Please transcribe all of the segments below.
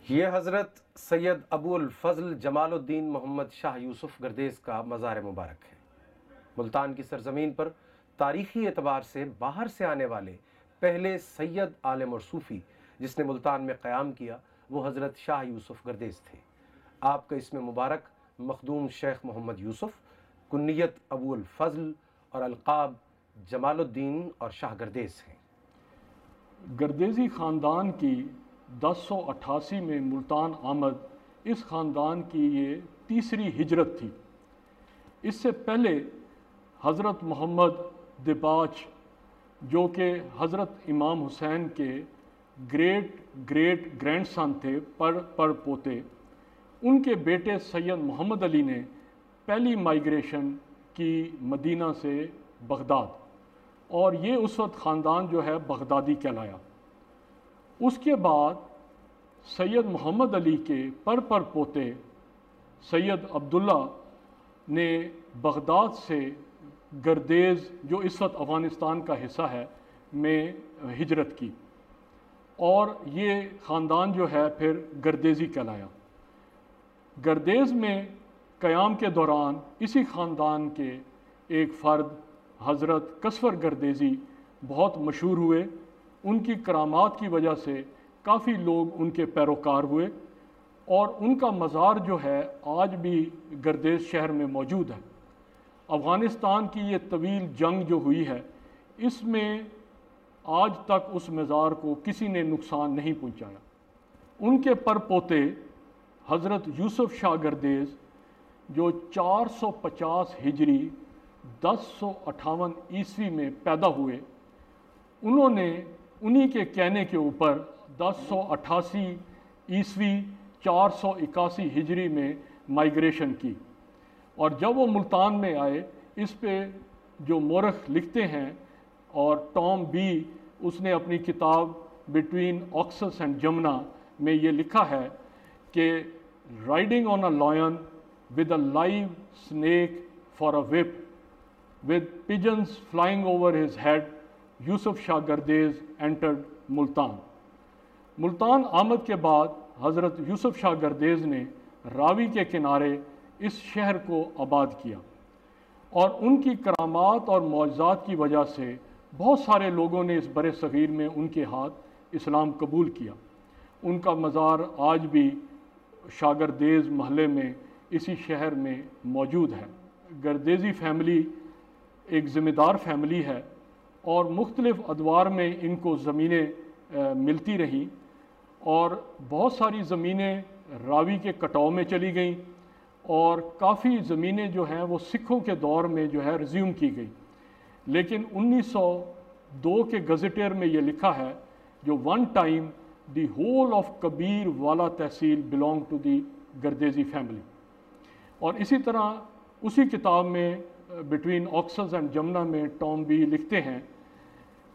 یہ حضرت سید ابو الفضل جمال الدین محمد شاہ یوسف گردیز کا مزار مبارک ہے۔ ملتان کی سرزمین پر تاریخی اعتبار سے باہر سے آنے والے پہلے سید عالم اور صوفی جس نے ملتان میں قیام کیا وہ حضرت شاہ یوسف گردیز تھے۔ آپ کا اسم مبارک مخدوم شیخ محمد یوسف، کنیت ابو الفضل اور القاب جمال الدین اور شاہ گردیز ہیں۔ گردیزی خاندان کی 1088 میں ملتان آمد اس خاندان کی یہ تیسری ہجرت تھی۔ اس سے پہلے حضرت محمد دباچ جو کہ حضرت امام حسین کے گریٹ گرینڈ سن تھے، پر پوتے، ان کے بیٹے سید محمد علی نے پہلی مائیگریشن کی مدینہ سے بغداد، اور یہ اس وقت خاندان جو ہے بغدادی کہلایا۔ اس کے بعد سید محمد علی کے پر پوتے سید عبداللہ نے بغداد سے گردیز جو اس وقت افغانستان کا حصہ ہے میں ہجرت کی، اور یہ خاندان جو ہے پھر گردیزی کہلایا۔ گردیز میں قیام کے دوران اسی خاندان کے ایک فرد حضرت کسور گردیزی بہت مشہور ہوئے۔ ان کی کرامات کی وجہ سے کافی لوگ ان کے پیروکار ہوئے، اور ان کا مزار جو ہے آج بھی گردیز شہر میں موجود ہے۔ افغانستان کی یہ طویل جنگ جو ہوئی ہے اس میں آج تک اس مزار کو کسی نے نقصان نہیں پہنچایا۔ ان کے پر پوتے حضرت یوسف شاہ گردیز جو 450 ہجری 1058 عیسوی میں پیدا ہوئے، انہوں نے انہی کے کہنے کے اوپر 1088 عیسوی 481 ہجری میں مائیگریشن کی، اور جب وہ ملتان میں آئے اس پہ جو مورخ لکھتے ہیں، اور ٹام بی اس نے اپنی کتاب بٹوین آکسس اینڈ جمنا میں یہ لکھا ہے کہ riding on a line with a live snake for a whip with pigeons flying over his head, Yusuf Shah Gardez entered Multan. Multan آمد کے بعد حضرت یوسف شاہ گردیز نے راوی کے کنارے اس شہر کو آباد کیا، اور ان کی کرامات اور معجزات کی وجہ سے بہت سارے لوگوں نے اس بر صغیر میں ان کے ہاتھ اسلام قبول کیا۔ ان کا مزار آج بھی شاگردیز محلے میں اسی شہر میں موجود ہے۔ گردیزی فیملی ایک ذمہ دار فیملی ہے، اور مختلف ادوار میں ان کو زمینیں ملتی رہیں، اور بہت ساری زمینیں راوی کے کٹاؤ میں چلی گئیں، اور کافی زمینیں جو ہیں وہ سکھوں کے دور میں جو ہے ریزیوم کی گئی۔ لیکن 1902 کے گزٹیر میں یہ لکھا ہے جو one time the whole of Kabirwala tehsil belong to the Gardezi family. اور اسی طرح اسی کتاب میں بٹوین آکسس اینڈ جمنا میں ٹام بی لکھتے ہیں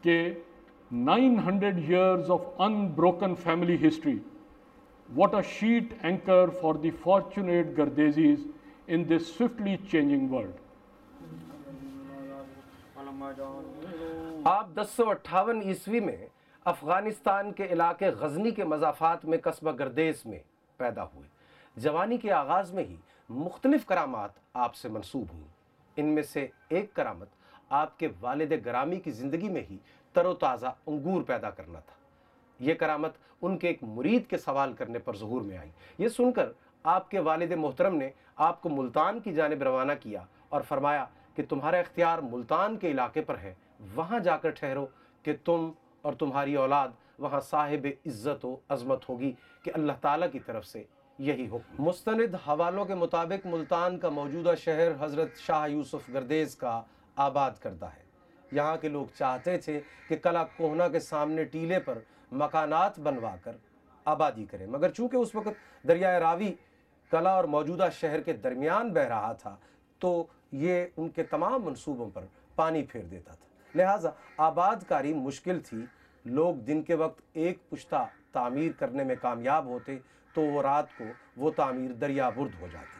کہ 900 years of unbroken family history, what a sheet anchor for the fortunate Gardezis in this swiftly changing world. آپ 1058 عیسوی میں افغانستان کے علاقے غزنی کے مضافات میں قصبہ گردیز میں پیدا ہوئے۔ جوانی کے آغاز میں ہی مختلف کرامات آپ سے منسوب ہوئیں۔ ان میں سے ایک کرامت آپ کے والد گرامی کی زندگی میں ہی تر و تازہ انگور پیدا کرنا تھا۔ یہ کرامت ان کے ایک مرید کے سوال کرنے پر ظہور میں آئی۔ یہ سن کر آپ کے والد محترم نے آپ کو ملتان کی جانب روانہ کیا اور فرمایا کہ تمہارا اختیار ملتان کے علاقے پر ہے، وہاں جا کر ٹھہرو کہ تم اور تمہاری اولاد وہاں صاحب عزت و عظمت ہوگی کہ اللہ تعالیٰ کی طرف سے یہی حکم۔ مستند حوالوں کے مطابق ملتان کا موجودہ شہر حضرت شاہ یوسف گردیز کا آباد کردہ ہے۔ یہاں کے لوگ چاہتے تھے کہ قلعہ کوہنہ کے سامنے ٹیلے پر مکانات بنوا کر آبادی کریں، مگر چونکہ اس وقت دریائے راوی قلعہ اور موجودہ شہر کے درمیان بہہ رہا تھا تو یہ ان کے تمام منصوبوں پر پانی پھیر دیتا تھا، لہٰذا آباد کاری مشکل تھی۔ لوگ دن کے وقت ایک پشتہ تعمیر کرنے میں کامیاب ہوتے تو وہ رات کو وہ تعمیر دریا برد ہو جاتی۔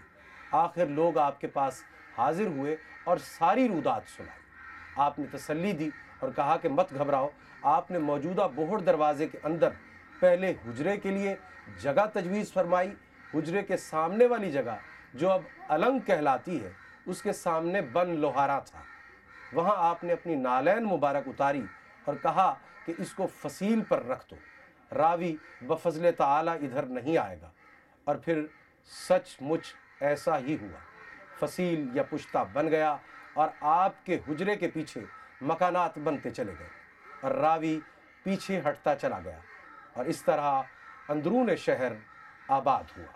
آخر لوگ آپ کے پاس حاضر ہوئے اور ساری رودات سنائی۔ آپ نے تسلی دی اور کہا کہ مت گھبراؤ، آپ نے موجودہ بوہڑ دروازے کے اندر پہلے حجرے کے لیے جگہ تجویز فرمائی۔ حجرے کے سامنے والی جگہ جو اب النگ کہلاتی ہے، اس کے سامنے بن لوہارا تھا۔ وہاں آپ نے اپنی نالین مبارک اتاری اور کہا کہ اس کو فصیل پر رکھ دو، راوی بفضل تعالی ادھر نہیں آئے گا۔ اور پھر سچ مچ ایسا ہی ہوا، فصیل یا پشتہ بن گیا اور آپ کے حجرے کے پیچھے مکانات بنتے چلے گئے اور راوی پیچھے ہٹتا چلا گیا، اور اس طرح اندرون شہر آباد ہوا۔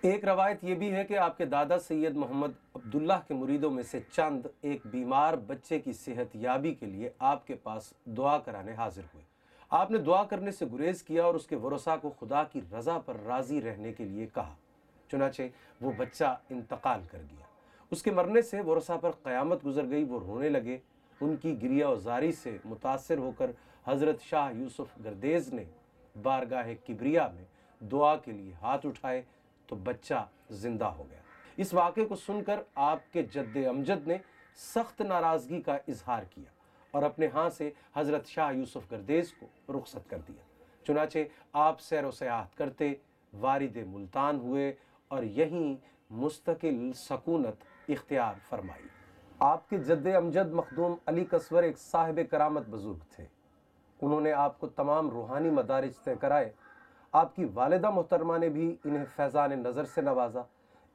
ایک روایت یہ بھی ہے کہ آپ کے دادا سید محمد عبداللہ کے مریدوں میں سے چند ایک بیمار بچے کی صحت یابی کے لیے آپ کے پاس دعا کرانے حاضر ہوئے۔ آپ نے دعا کرنے سے گریز کیا اور اس کے ورثاء کو خدا کی رضا پر راضی رہنے کے لیے کہا۔ چنانچہ وہ بچہ انتقال کر گیا۔ اس کے مرنے سے ورثاء پر قیامت گزر گئی، وہ رونے لگے۔ ان کی گریہ و زاری سے متاثر ہو کر حضرت شاہ یوسف گردیز نے بارگاہ کبریا میں دعا کے لیے ہاتھ اٹھائے تو بچہ زندہ ہو گیا۔ اس واقعے کو سن کر آپ کے جد امجد نے سخت ناراضگی کا اظہار کیا اور اپنے ہاں سے حضرت شاہ یوسف گردیز کو رخصت کر دیا۔ چنانچہ آپ سیر و سیاحت کرتے وارد ملتان ہوئے اور یہیں مستقل سکونت اختیار فرمائی۔ آپ کے جد امجد مخدوم علی کسور ایک صاحب کرامت بزرگ تھے۔ انہوں نے آپ کو تمام روحانی مدارج طے کرائے۔ آپ کی والدہ محترمہ نے بھی انہیں فیضان نظر سے نوازا۔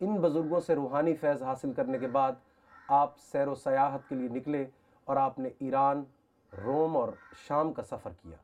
ان بزرگوں سے روحانی فیض حاصل کرنے کے بعد آپ سیر و سیاحت کے لیے نکلے اور آپ نے ایران، روم اور شام کا سفر کیا۔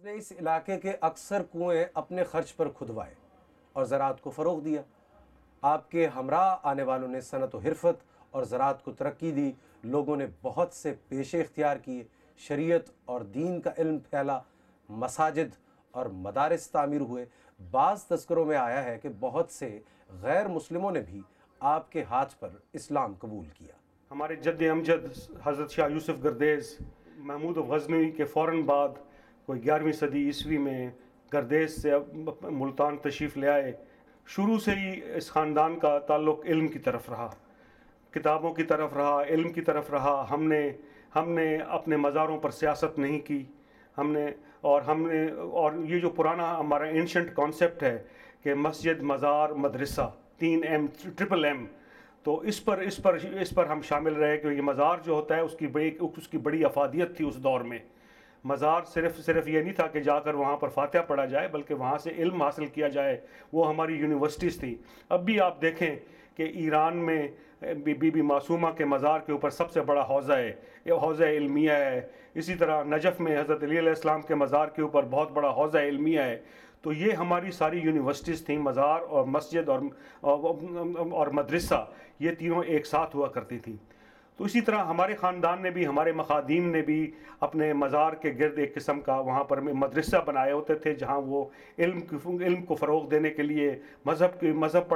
نے اس علاقے کے اکثر کنویں اپنے خرچ پر کھدوائے اور زراعت کو فروغ دیا۔ آپ کے ہمراہ آنے والوں نے صنعت و حرفت اور زراعت کو ترقی دی۔ لوگوں نے بہت سے پیشے اختیار کیے، شریعت اور دین کا علم پھیلا، مساجد اور مدارس تعمیر ہوئے۔ بعض تذکروں میں آیا ہے کہ بہت سے غیر مسلموں نے بھی آپ کے ہاتھ پر اسلام قبول کیا۔ ہمارے جد امجد حضرت شاہ یوسف گردیز محمود غزنوی کے فوراً بعد کوئی 11ویں صدی عیسوی میں گردیز سے ملتان تشریف لے آئے۔ شروع سے ہی اس خاندان کا تعلق علم کی طرف رہا، کتابوں کی طرف رہا، علم کی طرف رہا۔ ہم نے اپنے مزاروں پر سیاست نہیں کی۔ اور یہ جو پرانا ہمارا اینشنٹ کانسیپٹ ہے کہ مسجد، مزار، مدرسہ، 3 ایم، ٹرپل ایم، تو اس پر ہم شامل رہے کہ یہ مزار جو ہوتا ہے اس کی بڑی افادیت تھی اس دور میں۔ مزار صرف یہ نہیں تھا کہ جا کر وہاں پر فاتحہ پڑھا جائے، بلکہ وہاں سے علم حاصل کیا جائے۔ وہ ہماری یونیورسٹیز تھیں۔ اب بھی آپ دیکھیں کہ ایران میں بی بی معصومہ کے مزار کے اوپر سب سے بڑا حوضہ ہے، یہ حوضہ علمیہ ہے۔ اسی طرح نجف میں حضرت علی علیہ السلام کے مزار کے اوپر بہت بڑا حوضہ علمیہ ہے۔ تو یہ ہماری ساری یونیورسٹیز تھیں، مزار اور مسجد اور مدرسہ، یہ تینوں ایک ساتھ ہوا کرتی تھیں۔ تو اسی طرح ہمارے خاندان نے بھی، ہمارے مخادیم نے بھی اپنے مزار کے گرد ایک قسم کا وہاں پر مدرسہ بنائے ہوتے تھے، جہاں وہ علم کو فروغ دینے کے لیے مذہب